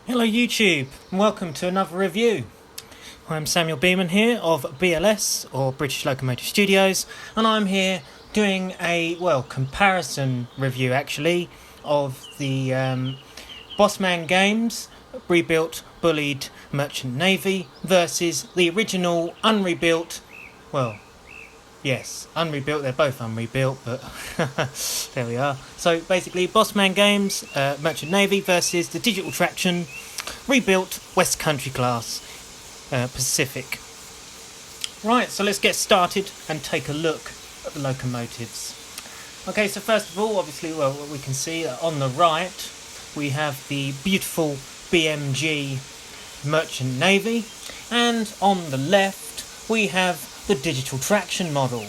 Hello YouTube, and welcome to another review. I'm Samuel Beeman here of BLS, or British Locomotive Studios, and I'm here doing a, comparison review actually, of the Bossman Games rebuilt Bullied Merchant Navy versus the original unrebuilt, unrebuilt, they're both unrebuilt, but there we are. So basically, Bossman Games Merchant Navy versus the digital traction rebuilt West Country class Pacific. Right, so let's get started and take a look at the locomotives. Okay, so first of all, obviously, we can see on the right we have the beautiful BMG Merchant Navy, and on the left we have the digital traction model.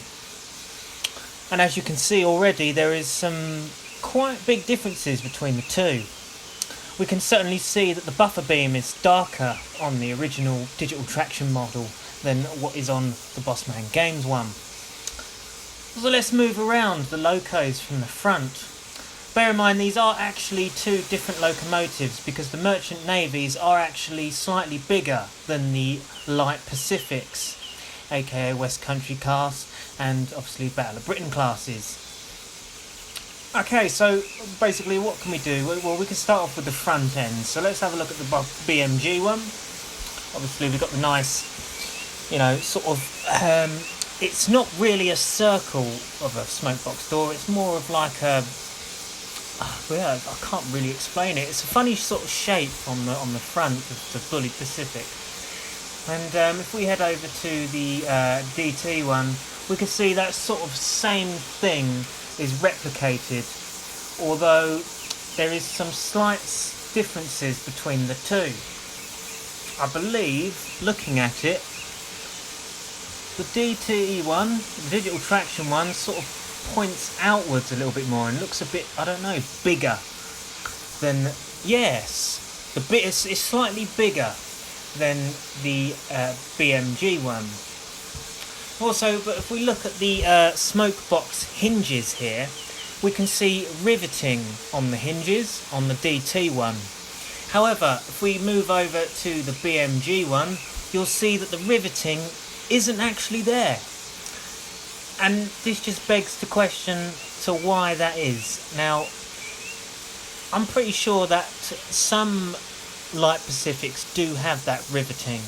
And as you can see already, there is some quite big differences between the two. We can certainly see that the buffer beam is darker on the original digital traction model than what is on the Bossman Games one. So let's move around the locos from the front. Bear in mind, these are actually two different locomotives because the Merchant Navies are actually slightly bigger than the Light Pacifics, aka West Country class, and obviously Battle of Britain classes. Okay, so basically what can we do? Well, we can start off with the front end. So let's have a look at the BMG one. Obviously we've got the nice, it's not really a circle of a smoke box door, it's more of like a, I can't really explain it. It's a funny sort of shape on the front of the Bullied Pacific. And if we head over to the DT one, we can see that sort of same thing is replicated, although there is some slight differences between the two. I believe, looking at it, the DTE one, the digital traction one, sort of points outwards a little bit more and looks a bit, bigger than, yes, the bit is slightly bigger than the BMG one. Also, but if we look at the smoke box hinges here, we can see riveting on the hinges on the DT one. However, if we move over to the BMG one, you'll see that the riveting isn't actually there. And this just begs the question to why that is. Now, I'm pretty sure that some Light Pacifics do have that riveting.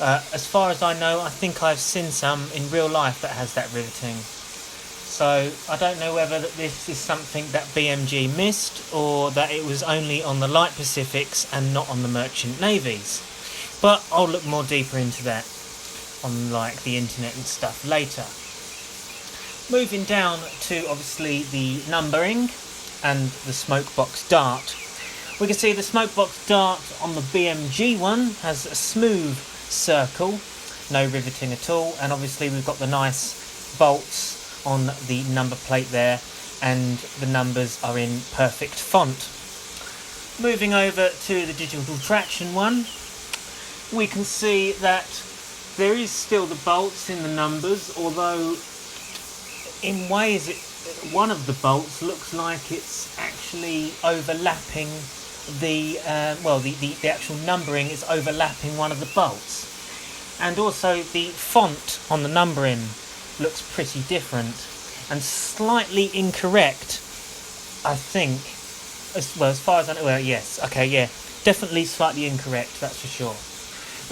As far as I know, I think I've seen some in real life that has that riveting. So I don't know whether this is something that BMG missed or that it was only on the Light Pacifics and not on the Merchant Navies. But I'll look more deeper into that on the internet and stuff later. Moving down to obviously the numbering and the smoke box dart. We can see the smoke box dart on the BMG one has a smooth circle, no riveting at all, and obviously we've got the nice bolts on the number plate there, and the numbers are in perfect font. Moving over to the digital traction one, we can see that there is still the bolts in the numbers, although in ways one of the bolts looks like it's actually overlapping the actual numbering is overlapping one of the bolts, and also the font on the numbering looks pretty different and slightly incorrect, I think, as far as I know. Definitely slightly incorrect, that's for sure.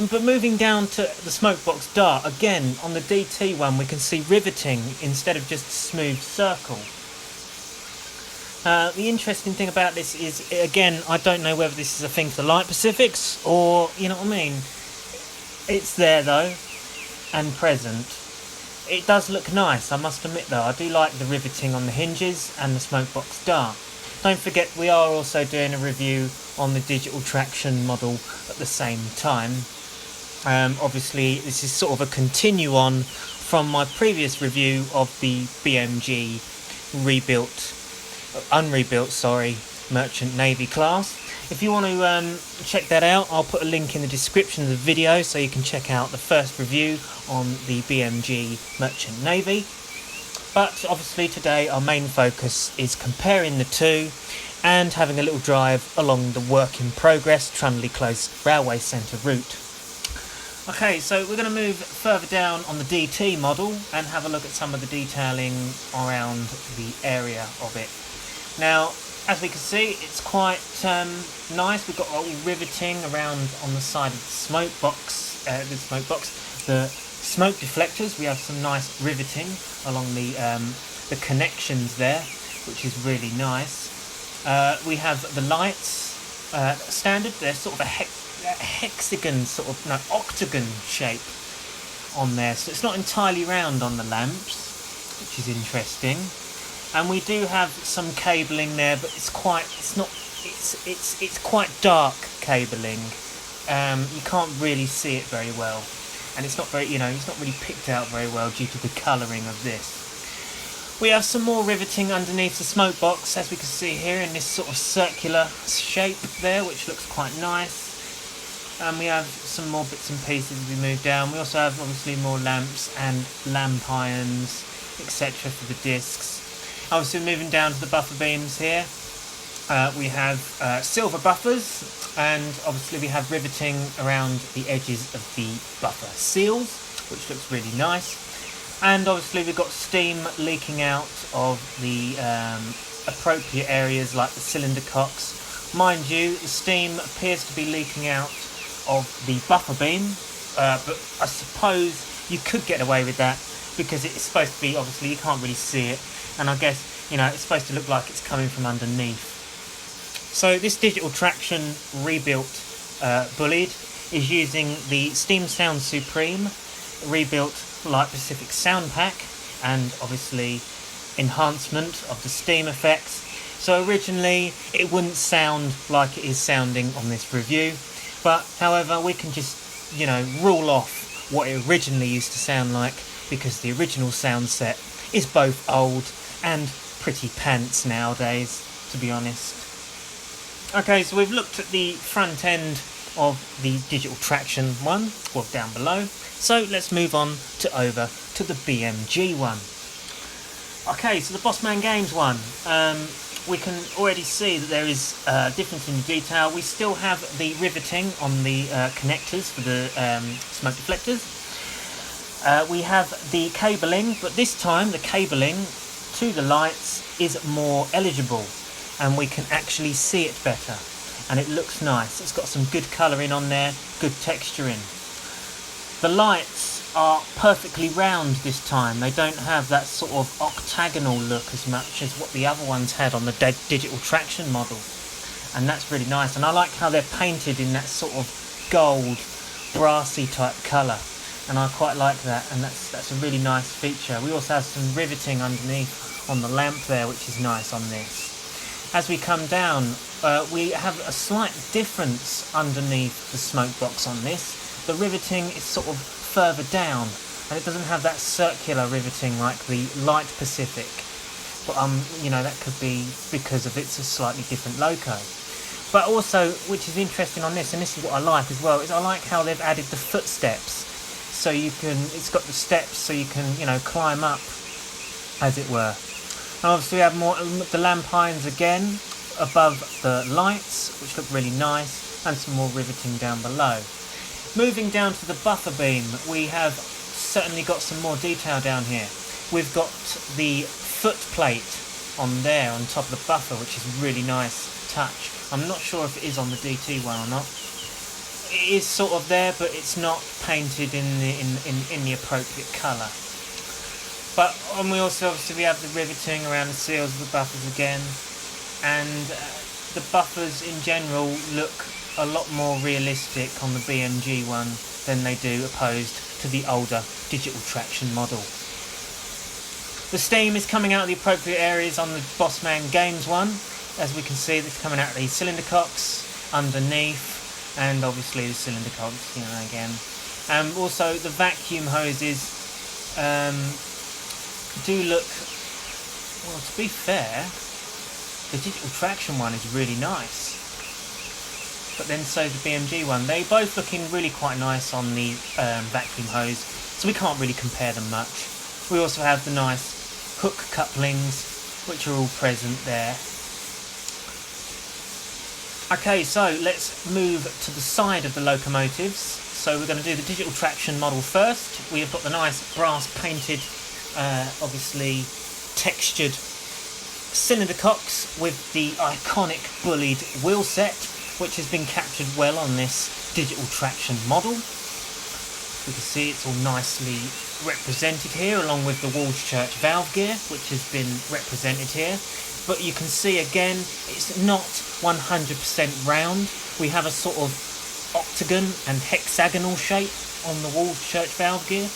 But moving down to the smoke box dart, again on the DT one we can see riveting instead of just a smooth circle. The interesting thing about this is, again, I don't know whether this is a thing for the Light Pacifics or, it's there though, and present. It does look nice, I must admit though. I do like the riveting on the hinges and the smoke box dart. Don't forget, we are also doing a review on the digital traction model at the same time. Obviously, this is sort of a continue on from my previous review of the BMG unrebuilt Merchant Navy class. If you want to check that out, I'll put a link in the description of the video so you can check out the first review on the BMG Merchant Navy. But obviously today our main focus is comparing the two and having a little drive along the work in progress Trundley Close Railway Centre route. Okay, so we're going to move further down on the DT model and have a look at some of the detailing around the area of it. Now, as we can see, it's quite nice. We've got all riveting around on the side of the smoke box. The smoke deflectors. We have some nice riveting along the connections there, which is really nice. We have the lights standard. They're sort of a hexagon, octagon shape on there, so it's not entirely round on the lamps, which is interesting. And we do have some cabling there, but it's quite dark cabling. You can't really see it very well, and it's not really picked out very well due to the colouring of this. We have some more riveting underneath the smoke box, as we can see here, in this sort of circular shape there, which looks quite nice. And we have some more bits and pieces as we move down. We also have obviously more lamps and lamp irons, etc. for the discs. Obviously moving down to the buffer beams here, we have silver buffers, and obviously we have riveting around the edges of the buffer seals, which looks really nice. And obviously we've got steam leaking out of the appropriate areas like the cylinder cocks. Mind you, the steam appears to be leaking out of the buffer beam, but I suppose you could get away with that because it's supposed to be, obviously you can't really see it, and I guess it's supposed to look like it's coming from underneath. So this digital traction rebuilt Bullied is using the Steam Sound Supreme rebuilt Light Pacific sound pack, and obviously enhancement of the steam effects. So originally it wouldn't sound like it is sounding on this review, but however we can just rule off what it originally used to sound like, because the original sound set is both old and pretty pants nowadays, to be honest. Okay, so we've looked at the front end of the digital traction one, well, down below. So let's move on over to the BMG one. Okay, so the Bossman Games one. We can already see that there is a difference in the detail. We still have the riveting on the connectors for the smoke deflectors. We have the cabling, but this time the cabling to the lights is more eligible, and we can actually see it better, and it looks nice. It's got some good colouring on there, good texturing. The lights are perfectly round this time. They don't have that sort of octagonal look as much as what the other ones had on the digital traction model, and that's really nice. And I like how they're painted in that sort of gold brassy type colour, and I quite like that, and that's a really nice feature. We also have some riveting underneath on the lamp there, which is nice on this. As we come down, we have a slight difference underneath the smoke box on this. The riveting is sort of further down, and it doesn't have that circular riveting like the Light Pacific. But that could be because of it's a slightly different loco. But also, which is interesting on this, and this is what I like as well, is I like how they've added the footsteps. So it's got the steps so you can, climb up, as it were. And obviously we have more the lamp irons again above the lights, which look really nice, and some more riveting down below. Moving down to the buffer beam, we have certainly got some more detail down here. We've got the foot plate on there on top of the buffer, which is really nice touch. I'm not sure if it is on the DT one or not. It is sort of there, but it's not painted in the appropriate colour. But we also obviously have the riveting around the seals of the buffers again, and the buffers in general look a lot more realistic on the BMG one than they do opposed to the older digital traction model. The steam is coming out of the appropriate areas on the Bossman Games one. As we can see, it's coming out of the cylinder cocks underneath, and obviously the cylinder cocks, again. Also the vacuum hoses do look, well, to be fair, the digital traction one is really nice. But then so the BMG one. They both looking really quite nice on the vacuum hose, so we can't really compare them much. We also have the nice hook couplings, which are all present there. Okay, so let's move to the side of the locomotives. So we're going to do the digital traction model first. We have got the nice brass painted, obviously textured cylinder cocks with the iconic Bullied wheel set, which has been captured well on this digital traction model. We can see it's all nicely represented here, along with the Church valve gear, which has been represented here. But you can see again, it's not 100% round. We have a sort of octagon and hexagonal shape on the Church valve gear.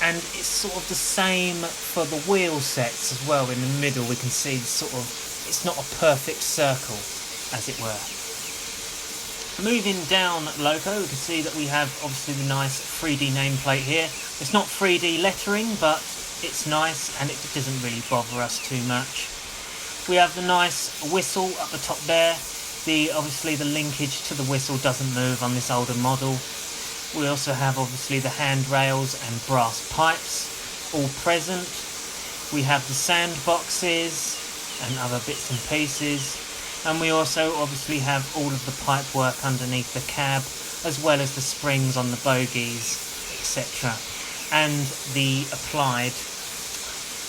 And it's sort of the same for the wheel sets as well. In the middle we can see it's not a perfect circle, as it were. Moving down loco, we can see that we have obviously the nice 3D nameplate here. It's not 3D lettering, but it's nice and it doesn't really bother us too much. We have the nice whistle up the top there. Obviously the linkage to the whistle doesn't move on this older model. We also have obviously the handrails and brass pipes all present. We have the sandboxes and other bits and pieces. And we also obviously have all of the pipework underneath the cab, as well as the springs on the bogies, etc. And the applied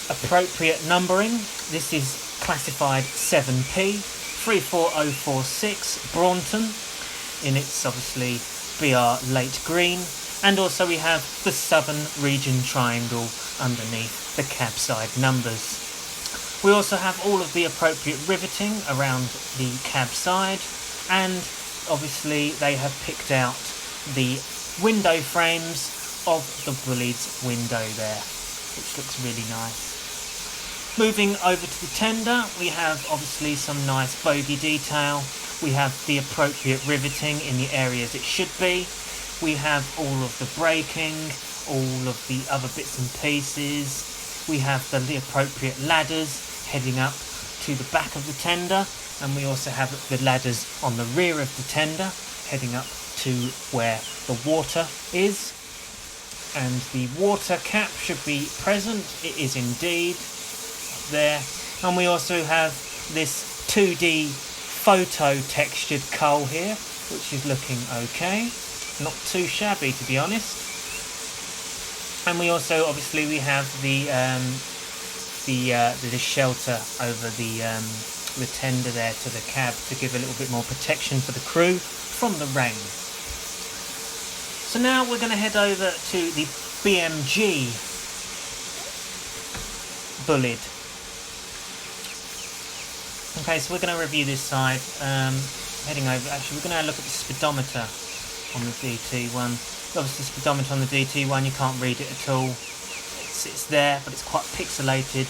appropriate numbering. This is classified 7P 34046 Braunton, in its obviously BR late green. And also we have the Southern Region triangle underneath the cab side numbers. We also have all of the appropriate riveting around the cab side, and obviously they have picked out the window frames of the Bullied's window there, which looks really nice. Moving over to the tender, we have obviously some nice bogie detail. We have the appropriate riveting in the areas it should be. We have all of the braking, all of the other bits and pieces. We have the appropriate ladders heading up to the back of the tender, and we also have the ladders on the rear of the tender heading up to where the water is. And the water cap should be present. It is indeed up there. And we also have this 2D photo textured coal here, which is looking okay, not too shabby to be honest. And we also obviously we have the shelter over the tender there to the cab to give a little bit more protection for the crew from the rain. So now we're going to head over to the BMG Bullied. Okay, so we're going to review this side. Heading over, actually we're going to look at the speedometer on the DT1. Obviously the speedometer on the DT1, you can't read it at all. It's there, but it's quite pixelated.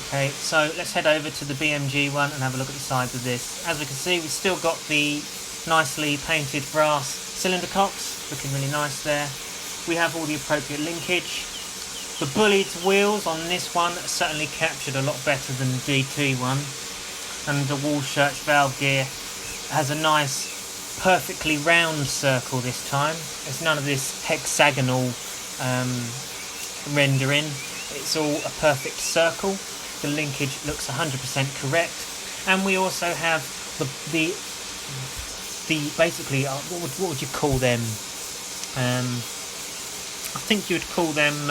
Okay, so let's head over to the BMG one and have a look at the sides of this. As we can see, we've still got the nicely painted brass cylinder cocks, looking really nice there. We have all the appropriate linkage. The Bullied wheels on this one are certainly captured a lot better than the DT one. And the Church valve gear has a nice, perfectly round circle this time. There's none of this hexagonal rendering. It's all a perfect circle. The linkage looks 100% correct, and we also have the basically what would you call them? I think you would call them.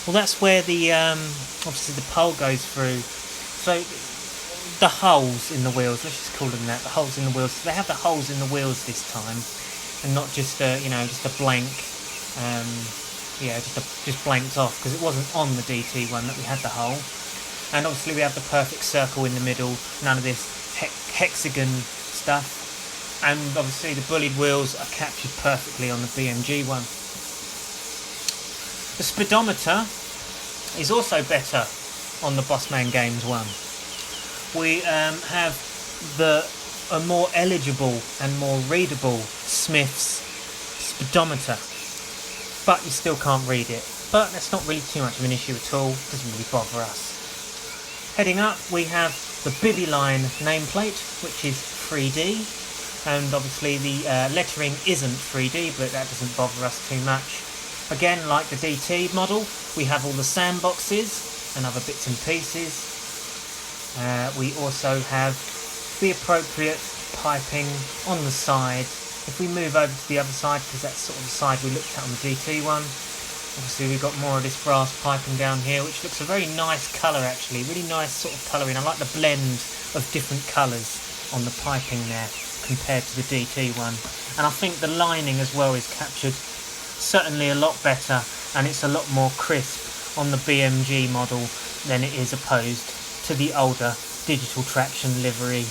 Well, that's where the obviously the pole goes through. So the holes in the wheels. Let's just call them that. The holes in the wheels. So they have the holes in the wheels this time, and not just just a blank. Just blanked off, because it wasn't on the DT one that we had the hole. And obviously we have the perfect circle in the middle, none of this hexagon stuff. And obviously the Bullied wheels are captured perfectly on the BMG one. The speedometer is also better on the Bossman Games one. We have a more eligible and more readable Smith's speedometer, but you still can't read it. But that's not really too much of an issue at all, doesn't really bother us. Heading up we have the Bibby Line nameplate, which is 3D, and obviously the lettering isn't 3D, but that doesn't bother us too much. Again, like the DT model, we have all the sandboxes and other bits and pieces. We also have the appropriate piping on the side. If we move over to the other side, because that's sort of the side we looked at on the GT one, obviously we've got more of this brass piping down here, which looks a very nice colour actually, really nice sort of colouring. I like the blend of different colours on the piping there compared to the DT one. And I think the lining as well is captured certainly a lot better, and it's a lot more crisp on the BMG model than it is opposed to the older digital traction livery.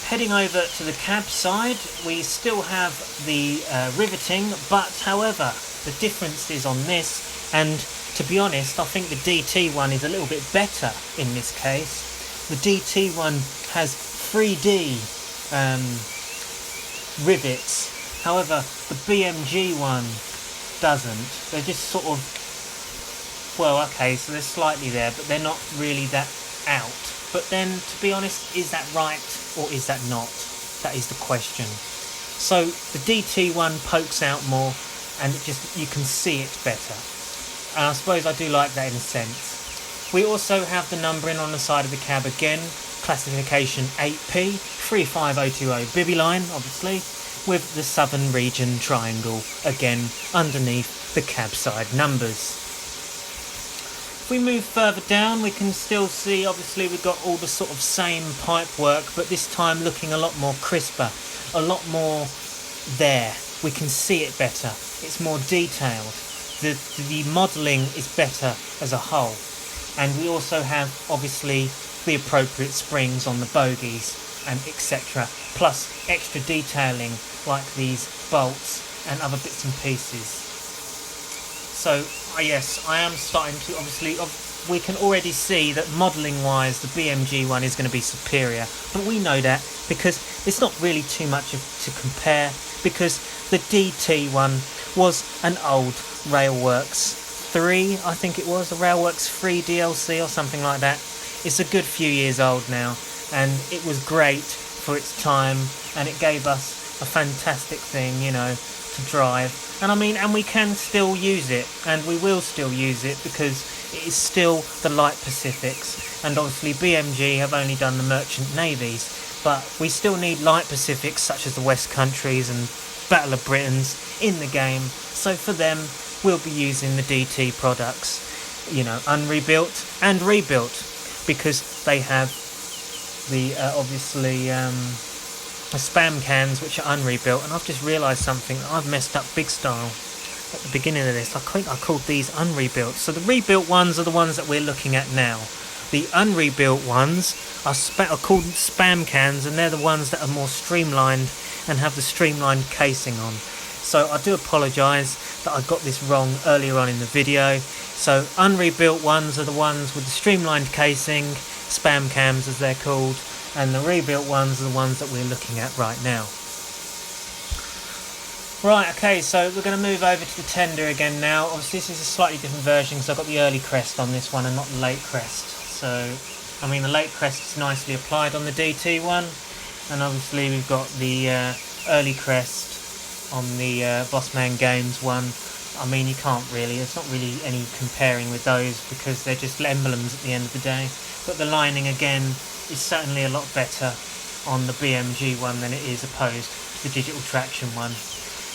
Heading over to the cab side, we still have the riveting, but however, the difference is on this, and to be honest, I think the DT one is a little bit better in this case. The DT one has 3D rivets, however, the BMG one doesn't. They're just sort of, well, okay, so they're slightly there, but they're not really that out. But then, to be honest, is that right or is that not? That is the question. So the DT one pokes out more, and you can see it better. And I suppose I do like that in a sense. We also have the numbering on the side of the cab again, classification 8P, 35020 Bibby line, obviously, with the Southern Region triangle again underneath the cab side numbers. If we move further down, we can still see, obviously, we've got all the sort of same pipe work, but this time looking a lot more crisper, a lot more there. We can see it better. It's more detailed. The modelling is better as a whole. And we also have, obviously, the appropriate springs on the bogies and etc. Plus extra detailing like these bolts and other bits and pieces. So yes, I am starting to, obviously, we can already see that modelling wise the BMG one is going to be superior, but we know that because it's not really too much to compare, because the DT one was an old Railworks 3, I think it was, a Railworks 3 DLC or something like that. It's a good few years old now, and it was great for its time, and it gave us a fantastic thing, you know, to drive. And I mean, and we can still use it, and we will still use it, because it is still the Light Pacifics, and obviously BMG have only done the merchant navies, but we still need Light Pacifics such as the West Countries and Battle of Britons in the game. So for them, we'll be using the DT products, you know, unrebuilt and rebuilt, because they have the obviously the spam cans which are unrebuilt. And I've just realised something. I've messed up big style at the beginning of this. I think I called these unrebuilt. So the rebuilt ones are the ones that we're looking at now. The unrebuilt ones are called spam cans, and they're the ones that are more streamlined and have the streamlined casing on. So I do apologise that I got this wrong earlier on in the video. So unrebuilt ones are the ones with the streamlined casing, spam cams as they're called, and the rebuilt ones are the ones that we're looking at right now. Right, okay, so we're going to move over to the tender again now. Obviously this is a slightly different version because I've got the early crest on this one and not the late crest. So, I mean, the late crest is nicely applied on the DT one, and obviously we've got the early crest on the Bossman Games one. I mean, you can't really, there's not really any comparing with those because they're just emblems at the end of the day. But the lining again is certainly a lot better on the BMG one than it is opposed to the digital traction one.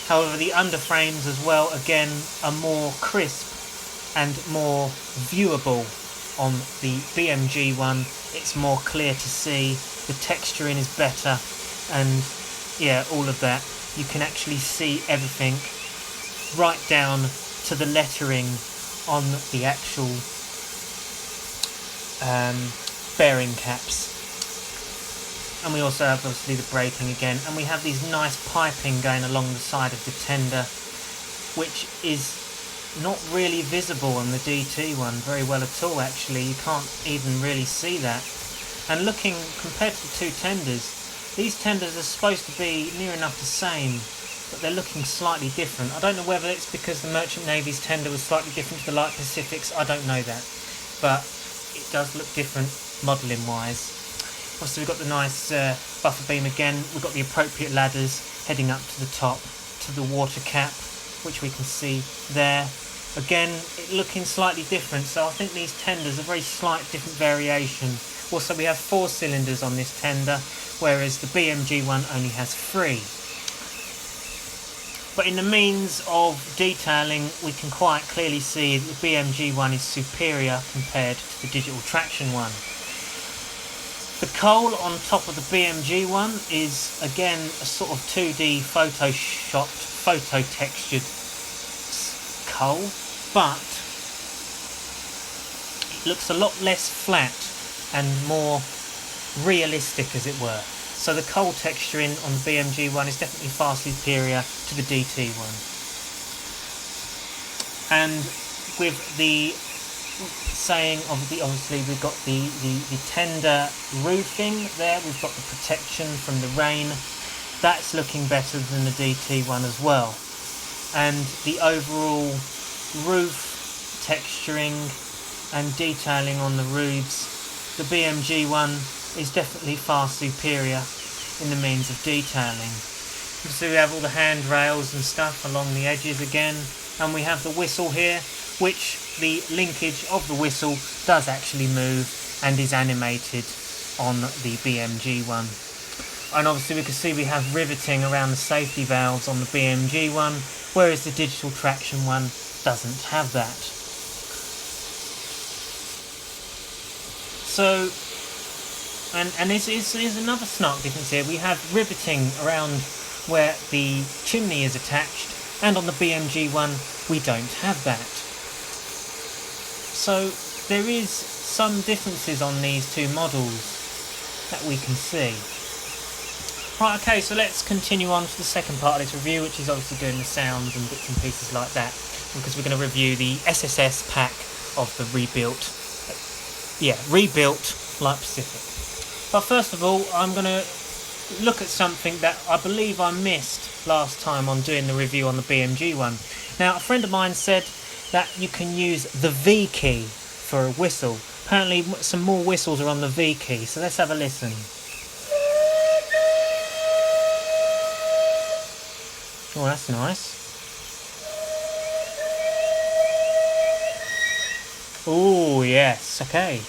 However, the underframes as well, again, are more crisp and more viewable on the BMG one. It's more clear to see, the texturing is better, and yeah, all of that. You can actually see everything right down to the lettering on the actual bearing caps. And we also have obviously the braking again, and we have these nice piping going along the side of the tender, which is not really visible on the DT one very well at all actually. You can't even really see that. And looking compared to the two tenders, these tenders are supposed to be near enough the same, but they're looking slightly different. I don't know whether it's because the Merchant Navy's tender was slightly different to the Light Pacific's, I don't know that, but it does look different modelling wise. Obviously we've got the nice buffer beam again, we've got the appropriate ladders heading up to the top to the water cap, which we can see there, Again, it looking slightly different, so I think these tenders are very slight different variation. Also, we have 4 cylinders on this tender, whereas the BMG one only has 3. But in the means of detailing, we can quite clearly see that the BMG one is superior compared to the digital traction one. The coal on top of the BMG one is again a sort of 2D photoshopped, photo textured coal, but it looks a lot less flat and more realistic, as it were. So the coal texturing on the BMG one is definitely far superior to the DT one. And with the saying of obviously we've got the tender roofing there, we've got the protection from the rain. That's looking better than the DT one as well. And the overall roof texturing and detailing on the roofs, the BMG one is definitely far superior in the means of detailing. So we have all the handrails and stuff along the edges again, and we have the whistle here, which the linkage of the whistle does actually move and is animated on the BMG one. And obviously we can see we have riveting around the safety valves on the BMG one, whereas the digital traction one doesn't have that. So, and this is another snark difference here. We have riveting around where the chimney is attached, and on the BMG one we don't have that. So there is some differences on these two models that we can see. Right, okay, so let's continue on to the second part of this review, which is obviously doing the sounds and bits and pieces like that, because we're going to review the SSS pack of the rebuilt Light Pacific. But first of all, I'm going to look at something that I believe I missed last time on doing the review on the BMG one. Now, a friend of mine said that you can use the V key for a whistle. Apparently some more whistles are on the V key, so let's have a listen. Oh, that's nice. Oh, yes, okay.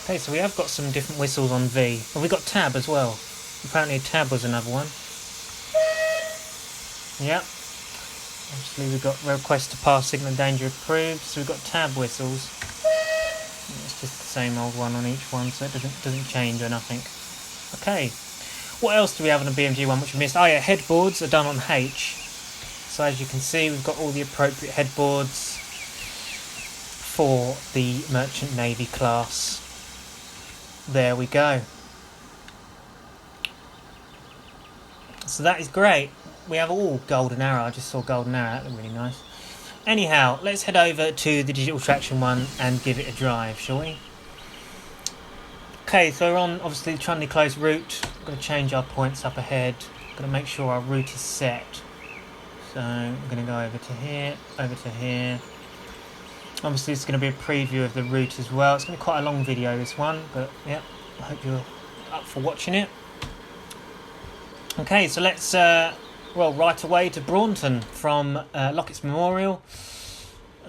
Okay, so we have got some different whistles on V. And we've got tab as well. Apparently tab was another one. Yep. Obviously we've got request to pass signal danger approved, so we've got tab whistles. It's just the same old one on each one, so it doesn't change or nothing. Okay. What else do we have on the BMG one which we missed? Oh yeah, headboards are done on H. So as you can see, we've got all the appropriate headboards for the Merchant Navy class. There we go. So that is great. We have all golden arrow. I just saw golden arrow. That looked really nice. Anyhow, let's head over to the digital traction one and give it a drive, shall we? Okay, so we're on obviously the Trundley Close route. We're going to change our points up ahead. We're going to make sure our route is set. So we're going to go over to here, over to here. Obviously it's going to be a preview of the route as well. It's going to be quite a long video, this one, but yeah, I hope you're up for watching it. Okay, so let's roll right away to Braunton from Lockett's Memorial.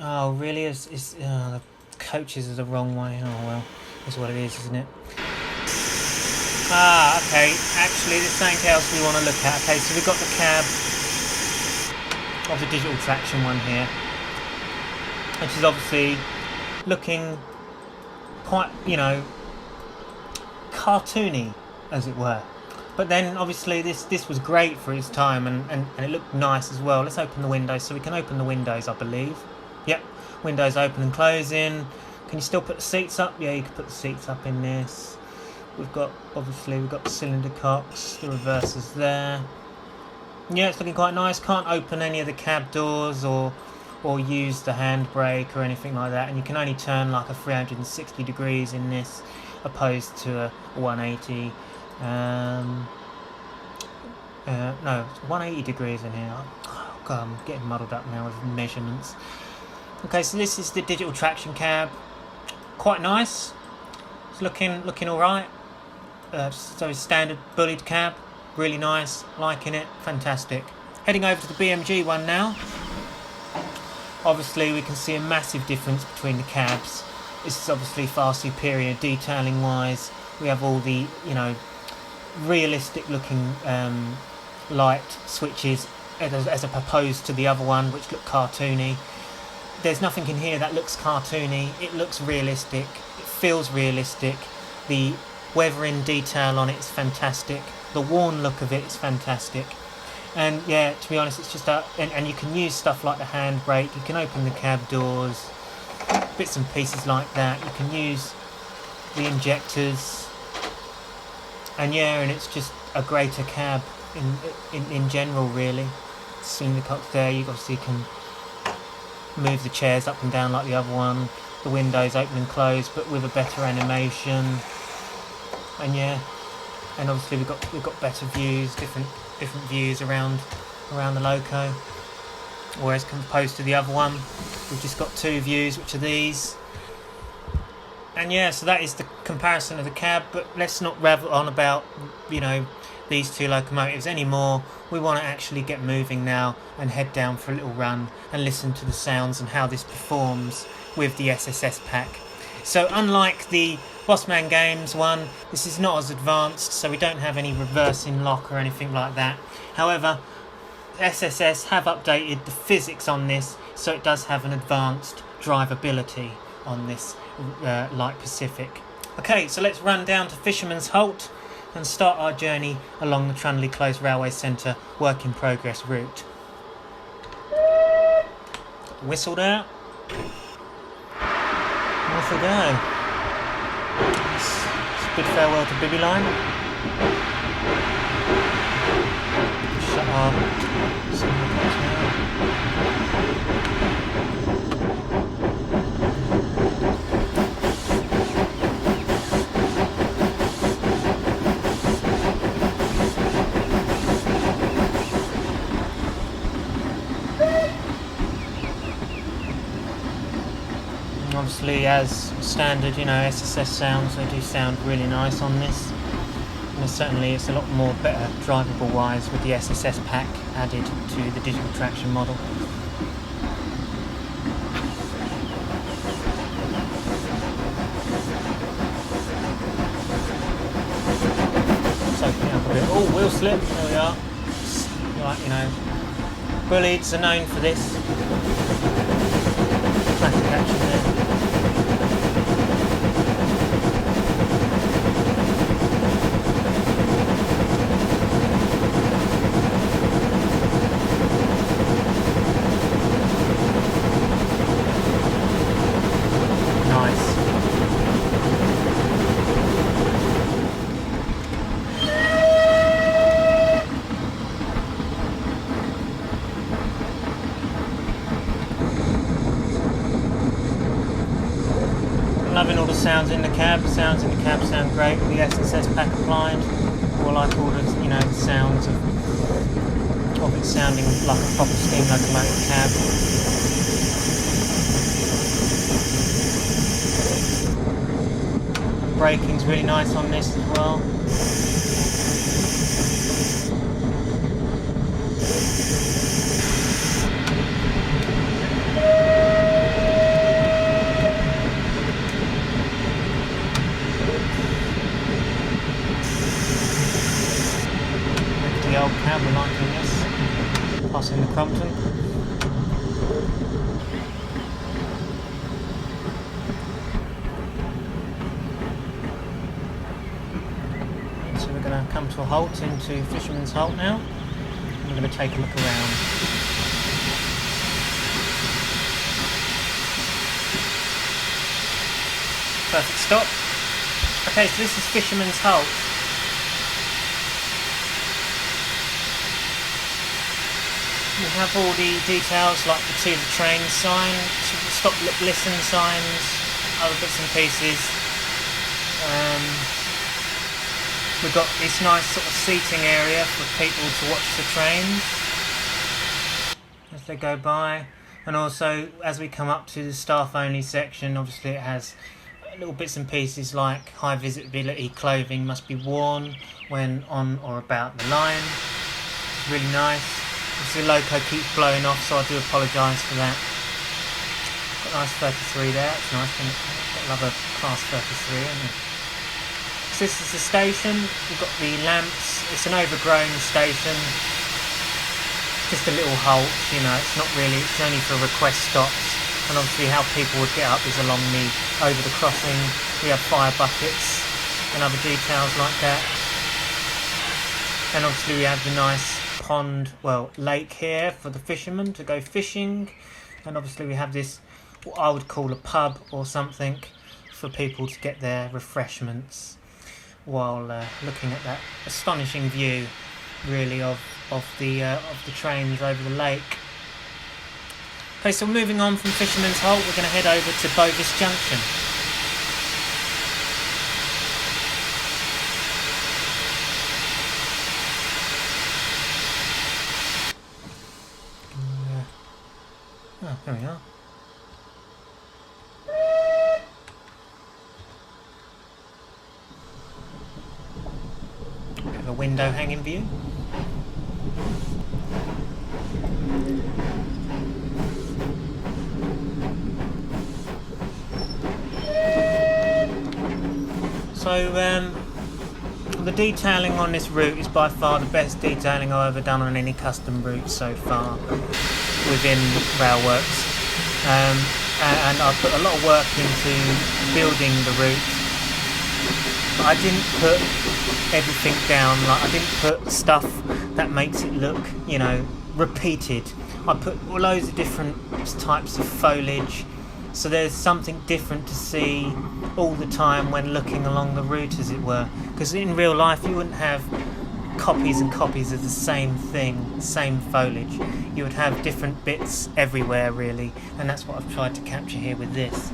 Oh, really? The coaches are the wrong way. Oh, well, that's what it is, isn't it? Ah, okay. Actually, there's something else we want to look at. Okay, so we've got the cab of the digital traction one here, which is obviously looking quite, cartoony, as it were. But then, obviously, this was great for its time, and it looked nice as well. Let's open the windows, so we can open the windows, I believe. Yep, windows open and closing. Can you still put the seats up? Yeah, you can put the seats up in this. We've got the cylinder cocks, the reversers there. Yeah, it's looking quite nice. Can't open any of the cab doors or use the handbrake or anything like that. And you can only turn like a 360 degrees in this, opposed to a 180. No, it's 180 degrees in here. Oh God, I'm getting muddled up now with measurements. Okay, so this is the digital traction cab. Quite nice. It's looking all right. So standard Bullied cab, really nice. Liking it, fantastic. Heading over to the BMG one now. Obviously we can see a massive difference between the cabs. This is obviously far superior detailing wise. We have all the, you know, realistic looking light switches as opposed to the other one which looked cartoony. There's nothing in here that looks cartoony. It looks realistic. It feels realistic. The weathering detail on it is fantastic. The worn look of it is fantastic. And yeah, to be honest, it's just and you can use stuff like the handbrake. You can open the cab doors, bits and pieces like that. You can use the injectors, and yeah, and it's just a greater cab in general, really. Seeing the cox there, you obviously can move the chairs up and down like the other one. The windows open and close, but with a better animation. And yeah, and obviously we've got better views, different views around the loco, whereas opposed to the other one we've just got two views, which are these. And yeah, so that is the comparison of the cab. But let's not ravel on about, you know, these two locomotives anymore. We want to actually get moving now and head down for a little run and listen to the sounds and how this performs with the SSS pack. So unlike the Bossman Games one, this is not as advanced, so we don't have any reversing lock or anything like that. However, SSS have updated the physics on this, so it does have an advanced drivability on this Light Pacific. Okay, so let's run down to Fisherman's Holt and start our journey along the Trundley Close Railway Centre work in progress route. Whistle there. Off we go. It's a bid farewell to Bibby Line. Shut our signal box now. Obviously, as standard, you know, SSS sounds, they do sound really nice on this. And certainly it's a lot more better drivable wise with the SSS pack added to the digital traction model. Let's open it up a bit. Oh, wheel slip, there we are. Right, you know, Bullieds are known for this. Classic action there. Loving all the sounds in the cab. Sounds in the cab sound great with the SSS pack applied. Or like all the, you know, the sounds of it sounding like a proper steam locomotive cab. Braking's really nice on this as well. The old cab, we're liking this. Passing the Crompton. So we're going to come to a halt into Fisherman's Holt now. We're going to take a look around. Perfect stop. Okay, so this is Fisherman's Holt. We have all the details like the to the train sign, stop, look, listen signs, other bits and pieces. We've got this nice sort of seating area for people to watch the trains as they go by. And also, as we come up to the staff only section, obviously it has little bits and pieces like high visibility clothing must be worn when on or about the line. It's really nice. The loco keeps blowing off, so I do apologise for that. Got a nice 33 there, it's nice, isn't it? Got to love a class 33, isn't it? So this is the station, we've got the lamps, it's an overgrown station, just a little halt, you know, it's not really, it's only for request stops, and obviously how people would get up is along over the crossing. We have fire buckets and other details like that, and obviously we have the nice lake here for the fishermen to go fishing, and obviously we have this, what I would call a pub or something, for people to get their refreshments while looking at that astonishing view, really, of the trains over the lake. Okay, so moving on from Fisherman's Holt, we're going to head over to Bovis Junction. Oh, there we are. Bit of a window hanging view. So the detailing on this route is by far the best detailing I've ever done on any custom route so far within Railworks, and I put a lot of work into building the route, but I didn't put everything down, like I didn't put stuff that makes it look, you know, repeated. I put loads of different types of foliage, so there's something different to see all the time when looking along the route, as it were, because in real life you wouldn't have copies and copies of the same thing, same foliage. You would have different bits everywhere, really, and that's what I've tried to capture here with this.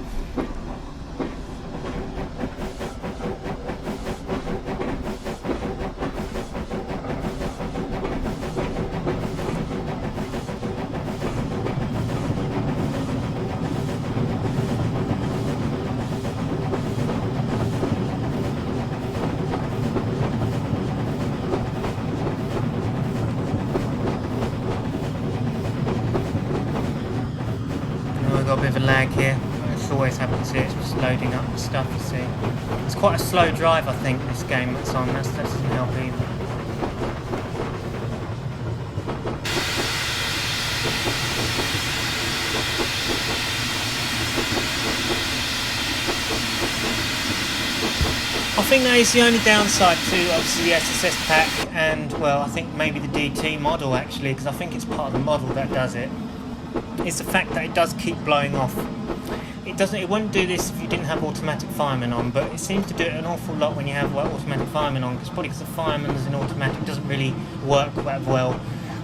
Got a bit of a lag here. It always happens here, it's just loading up the stuff, you see. It's quite a slow drive, I think, this game that's on. That doesn't help either. I think that is the only downside to obviously the SSS pack, and well, I think maybe the DT model actually, because I think it's part of the model that does it. Is the fact that it does keep blowing off. It won't do this if you didn't have automatic fireman on, but it seems to do it an awful lot when you have automatic fireman on, because probably because the fireman as an automatic doesn't really work that well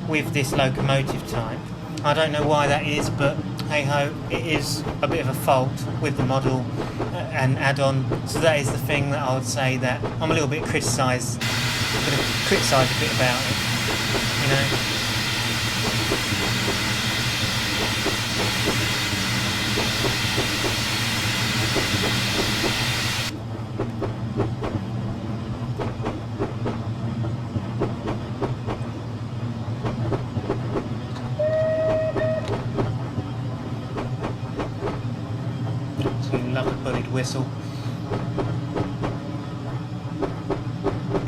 with this locomotive type. I don't know why that is, but hey ho, it is a bit of a fault with the model and add-on, so that is the thing that I would say that I'm a little bit criticised. I'm going to criticise a bit about it, you know. So love the Bullied whistle.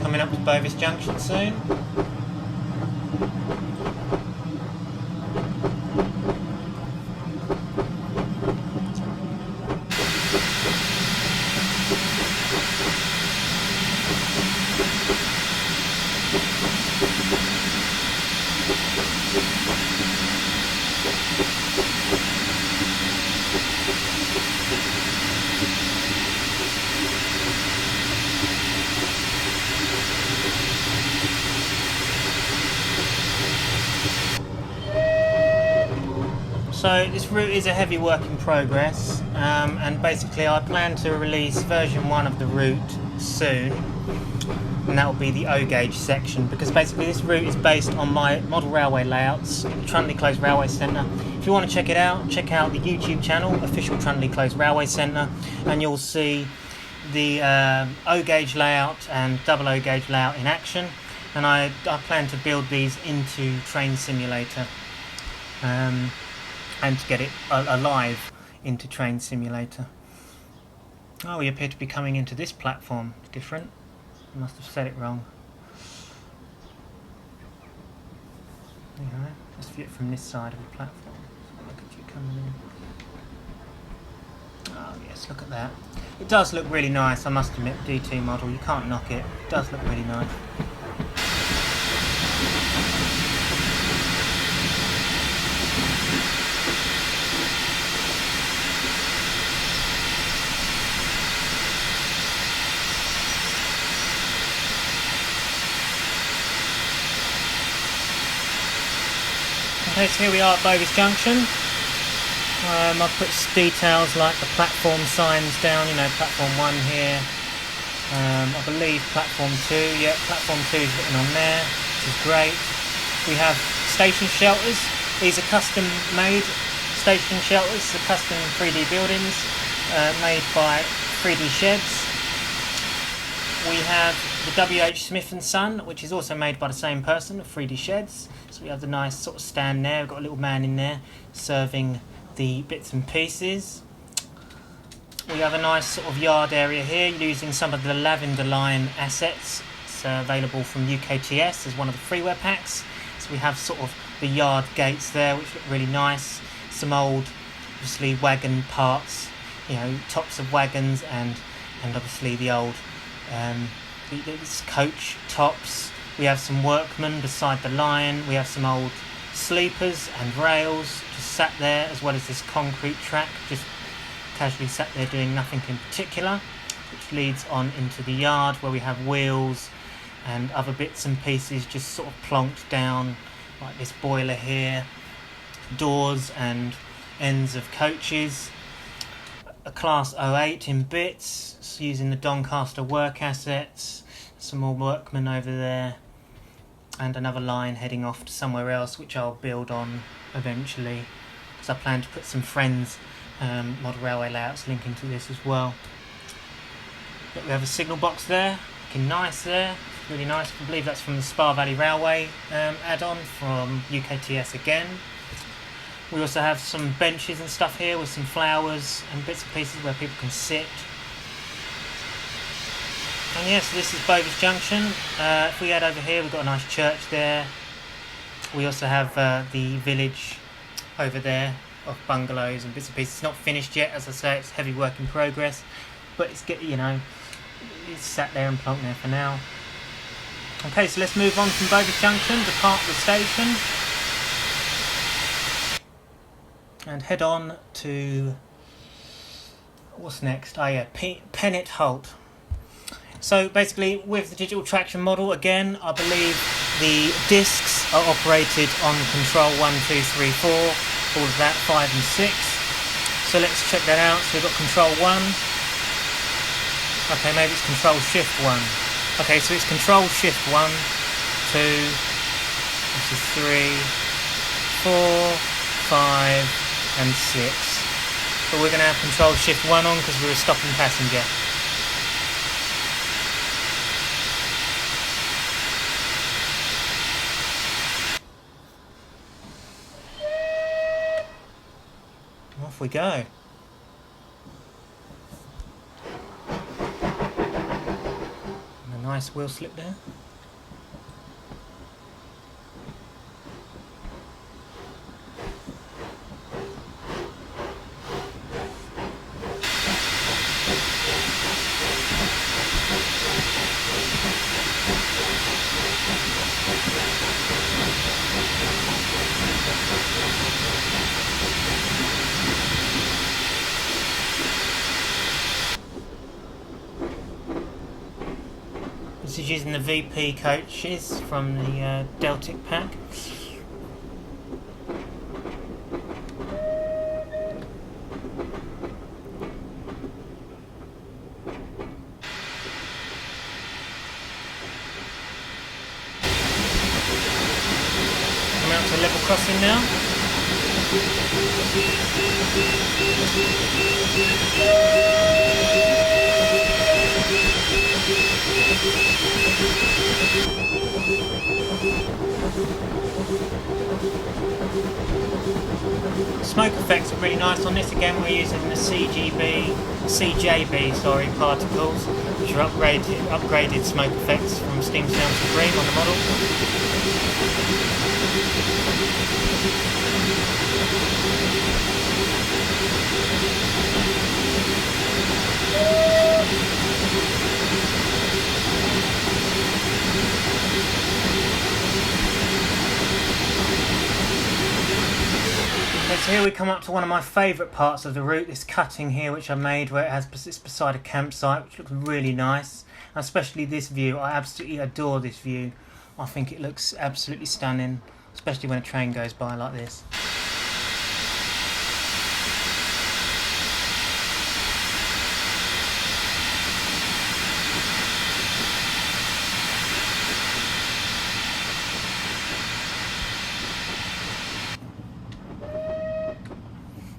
Coming up to Bovis Junction soon. So this route is a heavy work in progress, and basically I plan to release version 1 of the route soon, and that will be the O gauge section, because basically this route is based on my model railway layouts, Trundley Close Railway Centre. If you want to check it out, check out the YouTube channel, official Trundley Close Railway Centre, and you'll see the O gauge layout and double O gauge layout in action. and I plan to build these into Train Simulator, and to get it alive into Train Simulator. Oh, we appear to be coming into this platform. Different. I must have said it wrong. Anyway, let's view it from this side of the platform. So look at you coming in. Oh yes, look at that. It does look really nice, I must admit, DT model. You can't knock it. It does look really nice. Okay, so here we are at Bovis Junction. I've put details like the platform signs down, you know, platform 1 here. I believe platform 2, yeah, platform 2 is written on there, which is great. We have station shelters. These are custom made station shelters, the custom 3D buildings made by 3D Sheds. We have the WH Smith & Son, which is also made by the same person, 3D Sheds. So we have the nice sort of stand there. We've got a little man in there serving the bits and pieces. We have a nice sort of yard area here using some of the Lavender Line assets. It's available from UKTS as one of the freeware packs. So we have sort of the yard gates there, which look really nice. Some old, obviously, wagon parts, you know, tops of wagons, and obviously the old coach tops. We have some workmen beside the line. We have some old sleepers and rails just sat there, as well as this concrete track just casually sat there doing nothing in particular, which leads on into the yard where we have wheels and other bits and pieces just sort of plonked down, like this boiler here, doors and ends of coaches, a Class 08 in bits using the Doncaster work assets, some more workmen over there, and another line heading off to somewhere else, which I'll build on eventually, because I plan to put some Friends model railway layouts linking to this as well. But we have a signal box there, looking nice there, really nice. I believe that's from the Spa Valley Railway add-on from UKTS again. We also have some benches and stuff here with some flowers and bits and pieces where people can sit. And yes, this is Bovis Junction. If we head over here, we've got a nice church there. We also have the village over there of bungalows and bits and pieces. It's not finished yet, as I say, it's heavy work in progress, but it's it's sat there and plonked there for now. Okay, so let's move on from Bovis Junction, depart the station, and head on to what's next? Oh yeah, Pennant Holt. So basically, with the digital traction model, again, I believe the discs are operated on control 1, 2, 3, 4, all of that, 5 and 6. So let's check that out. So we've got control 1. Okay, maybe it's control shift 1. Okay, so it's control shift 1, 2, this is 3, 4, 5 and 6. But we're going to have control shift 1 on because we're a stopping passenger. Off we go. And a nice wheel slip there. This is using the VP coaches from the Deltic pack. Come out to level crossing now. effects are really nice on this. Again, we're using the CJB particles, which are upgraded smoke effects from Steam Sound Supreme on the model. So here we come up to one of my favourite parts of the route, this cutting here which I made, where it's beside a campsite, which looks really nice. And especially this view, I absolutely adore this view. I think it looks absolutely stunning, especially when a train goes by like this.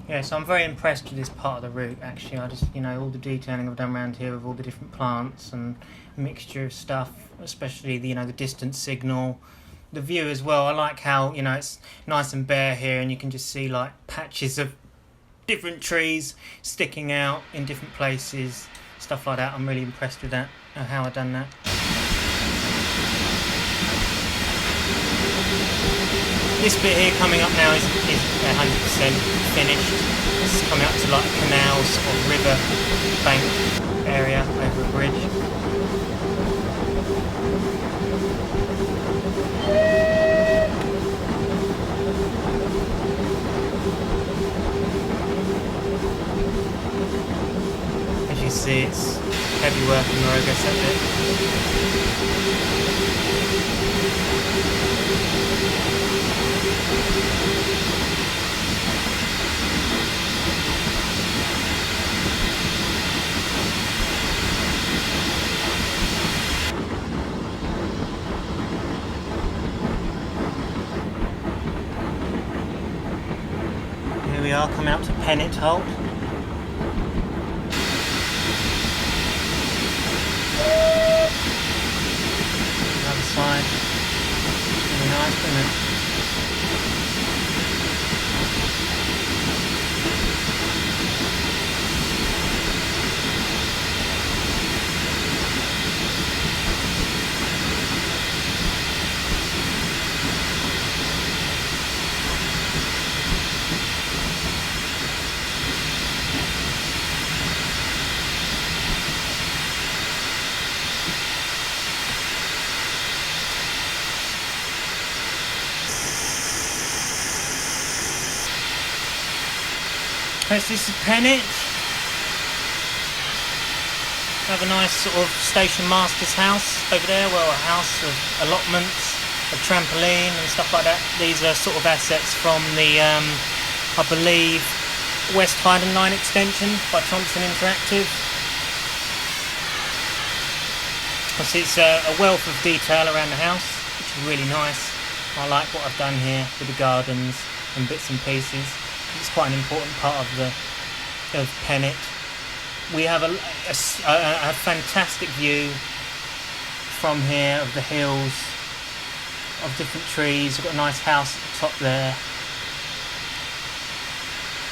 Yeah, so I'm very impressed with this part of the route actually. I just, all the detailing I've done around here with all the different plants and mixture of stuff, especially the distance signal, the view as well. I like how, it's nice and bare here and you can just see like patches of different trees sticking out in different places, stuff like that. I'm really impressed with that, how I've done that. This bit here coming up now is 100% finished. It's coming up to like a canal or river bank area over a bridge. As you see, it's heavy work in the road, I guess that bit. Here we are, coming up to Pennant, Holt. Other side. Really nice, isn't it? This is Pennant. Have a nice sort of station master's house over there, well, a house of allotments, a trampoline and stuff like that. These are sort of assets from the, I believe, West Highland Line extension by Thompson Interactive. It's a wealth of detail around the house, which is really nice. I like what I've done here with the gardens and bits and pieces. It's quite an important part of Pennant. We have a fantastic view from here of the hills, of different trees. We've got a nice house at the top there.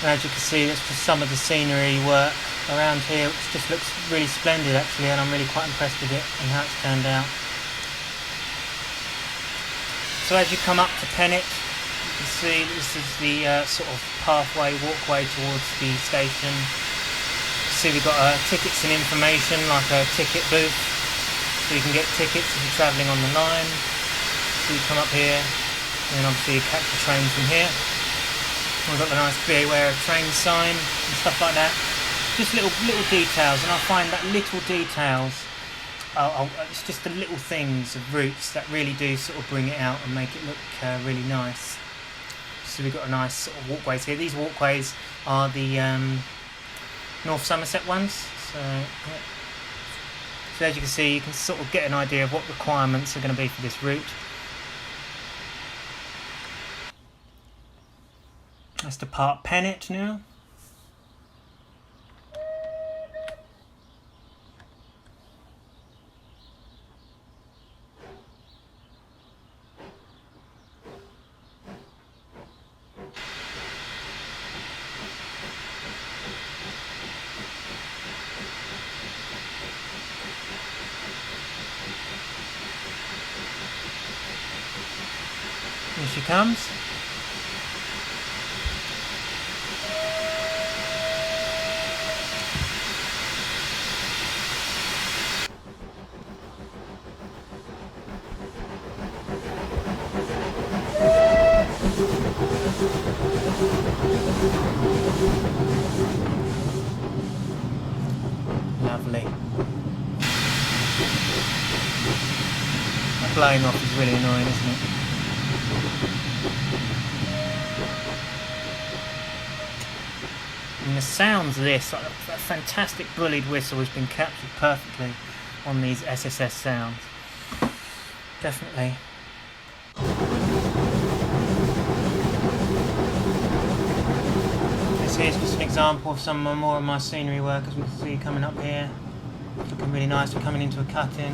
And as you can see, that's just some of the scenery work around here, which just looks really splendid actually, and I'm really quite impressed with it and how it's turned out. So as you come up to Pennant, you can see this is the sort of walkway towards the station. See, we've got tickets and information, like a ticket booth, so you can get tickets if you're travelling on the line. So you come up here, and then obviously you catch the train from here. We've got the nice beware of train sign and stuff like that. Just little details, and I find that little details, it's just the little things of routes that really do sort of bring it out and make it look really nice. So we've got a nice sort of walkways here. These walkways are the North Somerset ones. So as you can see, you can sort of get an idea of what requirements are going to be for this route. Let's depart Pennant now. she comes. Lovely. That blowing off is really annoying, isn't it? And the sounds of this, like that fantastic Bullied whistle has been captured perfectly on these SSS sounds. Definitely. This here's just an example of some more of my scenery work, as we can see coming up here. It's looking really nice. We're coming into a cut-in.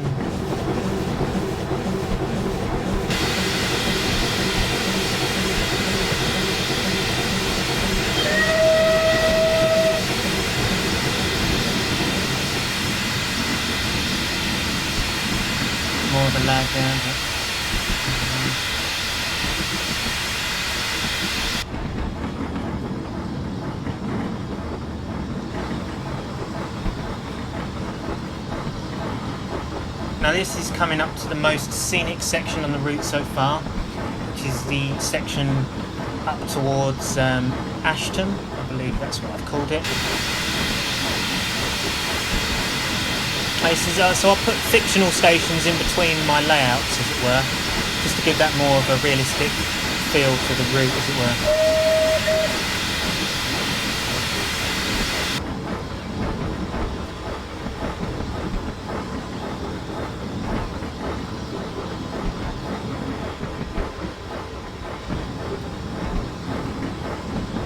More of a lag there. Now this is coming up to the most scenic section on the route so far, which is the section up towards Ashton. I believe that's what I've called it. This is, so I'll put fictional stations in between my layouts, as it were, just to give that more of a realistic feel to the route, as it were.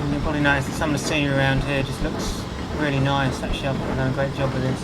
And you'll probably notice that some of the scenery around here just looks really nice. Actually, I've done a great job with this.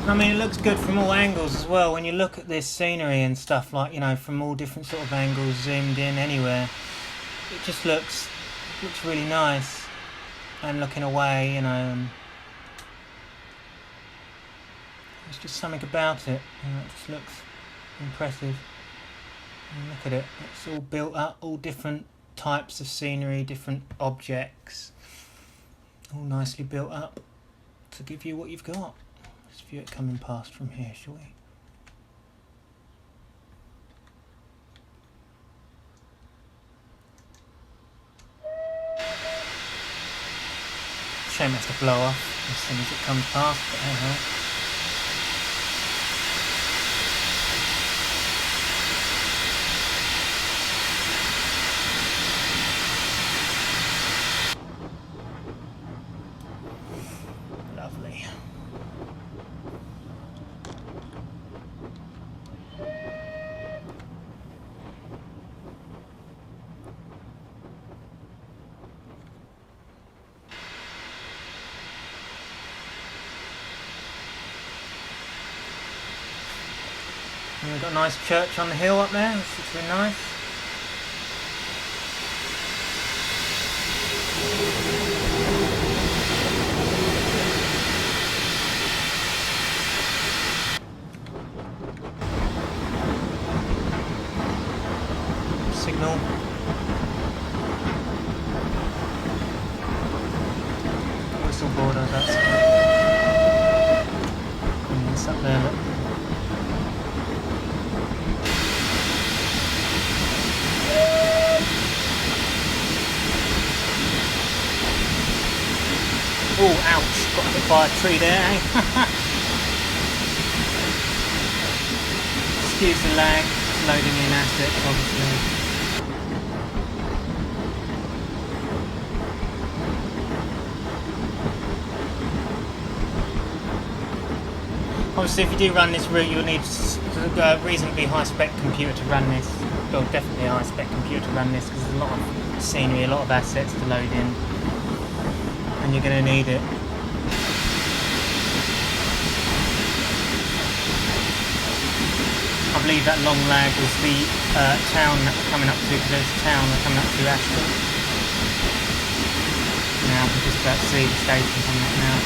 I mean, it looks good from all angles as well. When you look at this scenery and stuff, like, you know, from all different sort of angles, zoomed in anywhere, it just looks really nice. And looking away, you know, there's just something about it. You know, it just looks impressive. And look at it. It's all built up, all different types of scenery, different objects, all nicely built up to give you what you've got. Let's view it coming past from here, shall we? Shame it has to blow off as soon as it comes past, but anyhow. Lovely. And we've got a nice church on the hill up there, which looks really nice. Signal. Whistle border, that's it. And it's up there, look. Oh, ouch, got hit by a tree there, eh? Excuse the lag, it's loading in assets, obviously. Obviously, if you do run this route, you'll need a reasonably high-spec computer to run this. Well, definitely a high-spec computer to run this because there's a lot of scenery, a lot of assets to load in, and you're going to need it. I believe that long lag was the town that we're coming up to, because there's a town we're coming up to, Ashton. Now I can just about see the station coming up now.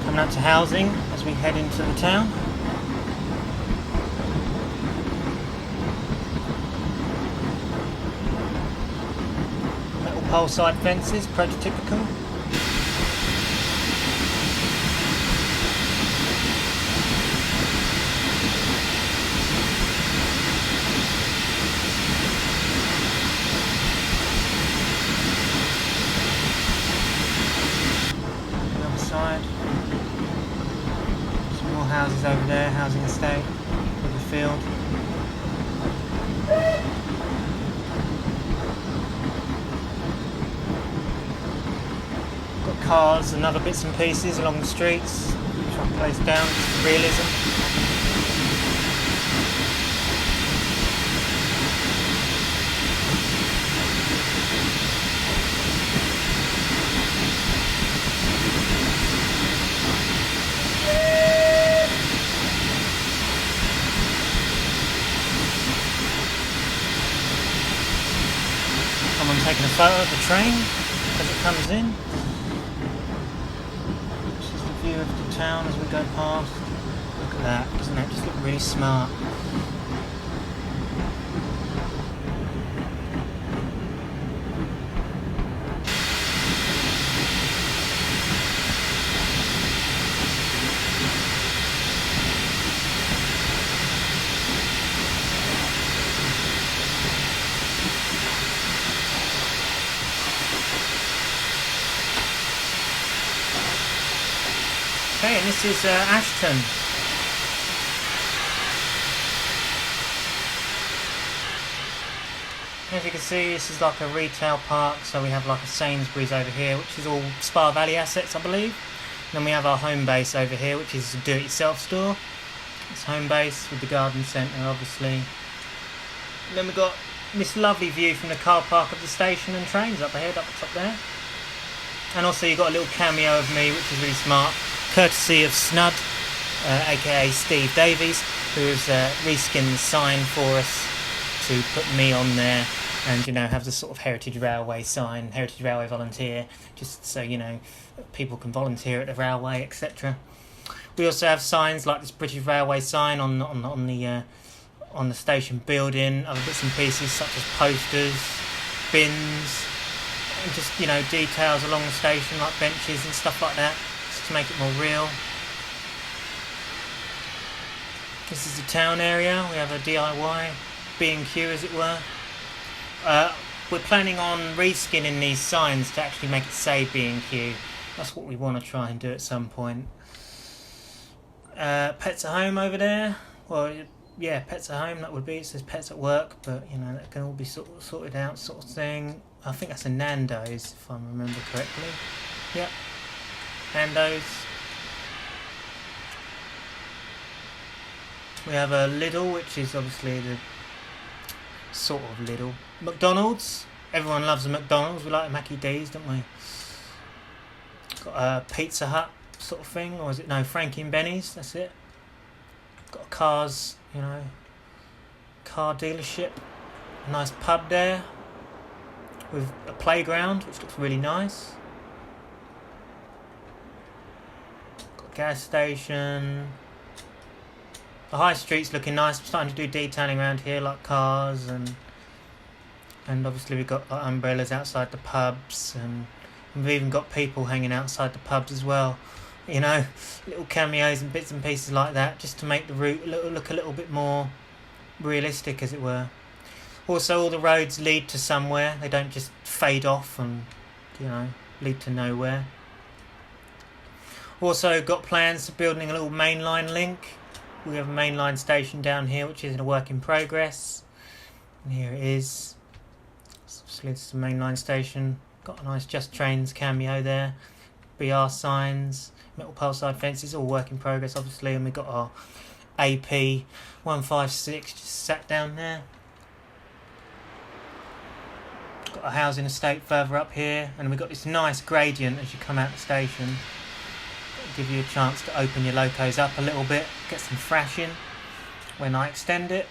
Coming up to housing as we head into the town. Metal pole side fences, prototypical. The other side. Houses over there, housing estate, with the field. Got cars and other bits and pieces along the streets, which I place down to realism. Someone taking a photo of the train as it comes in. This is the view of the town as we go past. Look at that, doesn't that just look really smart? Okay, and this is Ashton. As you can see, this is like a retail park, so we have like a Sainsbury's over here, which is all Spa Valley assets, I believe. And then we have our home base over here, which is a do-it-yourself store. It's home base with the garden centre, obviously. And then we've got this lovely view from the car park of the station and trains up ahead, up the top there. And also you've got a little cameo of me, which is really smart, courtesy of Snud, aka Steve Davies, who has reskinned the sign for us to put me on there, and, you know, have the sort of Heritage Railway sign, Heritage Railway volunteer, just so, you know, people can volunteer at the railway, etc. We also have signs like this British Railway sign on the station building, other bits and pieces such as posters, bins, and just, you know, details along the station like benches and stuff like that, just to make it more real. This is the town area. We have a DIY B&Q, as it were. We're planning on reskinning these signs to actually make it say B&Q. That's what we want to try and do at some point. Pets at home over there. Well, yeah, pets at home, that would be. It says pets at work, but, you know, that can all be sorted out, sort of thing. I think that's a Nando's, if I remember correctly. Yep, Nando's. We have a Lidl, which is obviously the sort of Lidl. McDonald's. Everyone loves a McDonald's. We like Mackie D's, don't we? Got a Pizza Hut sort of thing, or is it? No, Frankie and Benny's. That's it. Got a cars, you know, car dealership. A nice pub there with a playground, which looks really nice. Got a gas station. The high street's looking nice. I'm starting to do detailing around here, like cars and and obviously we've got umbrellas outside the pubs, and we've even got people hanging outside the pubs as well. You know, little cameos and bits and pieces like that, just to make the route look a little bit more realistic, as it were. Also, all the roads lead to somewhere. They don't just fade off and, you know, lead to nowhere. Also got plans for building a little mainline link. We have a mainline station down here, which is in a work in progress. And here it is. So it's the mainline station. Got a nice Just Trains cameo there. BR signs, metal pole side fences, all work in progress, obviously. And we've got our AP 156 just sat down there. Got a housing estate further up here, and we've got this nice gradient as you come out the station. It'll give you a chance to open your locos up a little bit, get some thrashing when I extend it.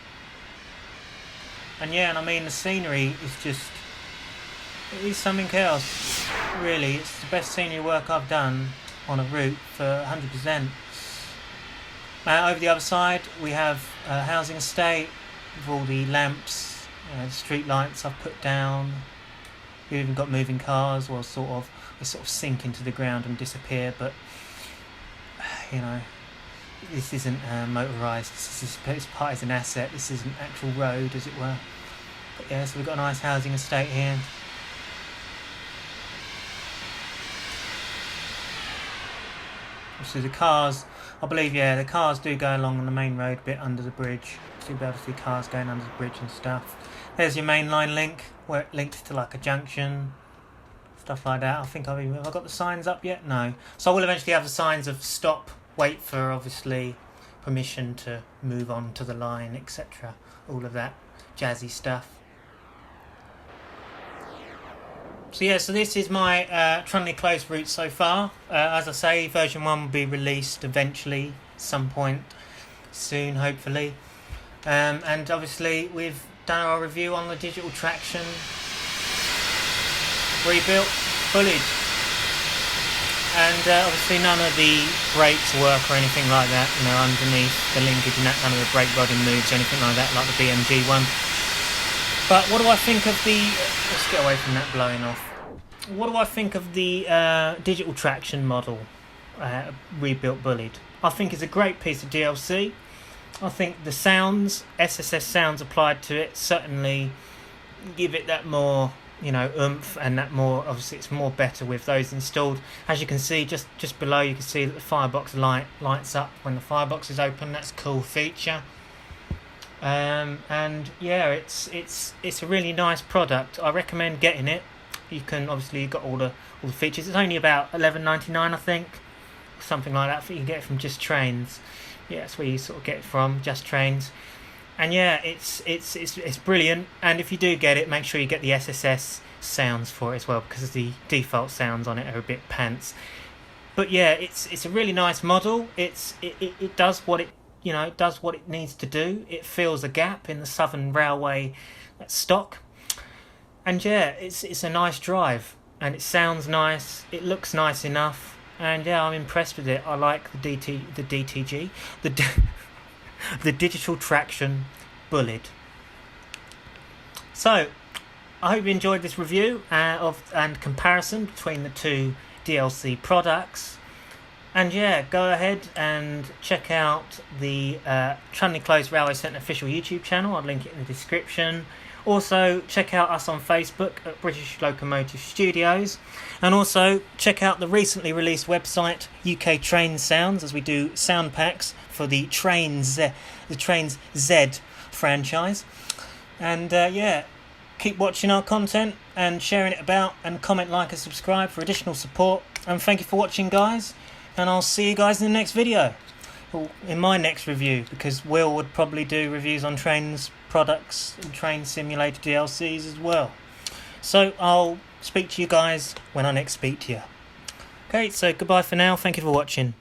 And yeah, and I mean, the scenery is just, it is something else, really. It's the best scenery work I've done on a route for 100%. Over the other side we have a housing estate with all the lamps, the street lights I've put down. We've even got moving cars, well, they sort of sink into the ground and disappear, but you know, this isn't motorised. This part is an asset. This is an actual road, as it were. But yeah, so we've got a nice housing estate here. So the cars, I believe, yeah, the cars do go along on the main road a bit under the bridge. So you'll be able to see cars going under the bridge and stuff. There's your main line link, where it links to like a junction, stuff like that. I think have I got the signs up yet? No. So I will eventually have the signs of stop, wait for, obviously, permission to move on to the line, etc. All of that jazzy stuff. So yeah, so this is my Trundley Close route so far. As I say, version 1 will be released eventually, some point soon, hopefully. And obviously we've done our review on the digital traction rebuilt Bullied. And obviously none of the brakes work or anything like that, you know, underneath the linkage and that, none of the brake rodding moves or anything like that, like the BMG one. But what do I think of the... Let's get away from that blowing off. What do I think of the digital traction model rebuilt Bullied? I think it's a great piece of DLC. I think the sounds, SSS sounds applied to it, certainly give it that more, you know, oomph, and that more, obviously it's more better with those installed. As you can see, just below, you can see that the firebox light lights up when the firebox is open. That's a cool feature. And yeah, it's a really nice product. I recommend getting it. You can, obviously, you've got all the features. It's only about $11.99, I think, something like that. You can get it from Just Trains. Yeah, that's where you sort of get it from, Just Trains. And yeah, it's brilliant. And if you do get it, make sure you get the SSS sounds for it as well, because the default sounds on it are a bit pants. But yeah, it's a really nice model. It does what it, you know, it does what it needs to do. It fills a gap in the Southern Railway stock. And yeah, it's a nice drive, and it sounds nice. It looks nice enough, and yeah, I'm impressed with it. I like the DTG, the digital traction Bullied. So I hope you enjoyed this review and comparison between the two DLC products. And yeah, go ahead and check out the Trundley Close Railway Centre official YouTube channel. I'll link it in the description. Also, check out us on Facebook at British Locomotive Studios. And also, check out the recently released website, UK Train Sounds, as we do sound packs for the Trains Z franchise. And yeah, keep watching our content and sharing it about, and comment, like and subscribe for additional support. And thank you for watching, guys. And I'll see you guys in the next video. Or in my next review, because Will would probably do reviews on trains, products and train simulator DLCs as well. So I'll speak to you guys when I next speak to you. Okay, so goodbye for now. Thank you for watching.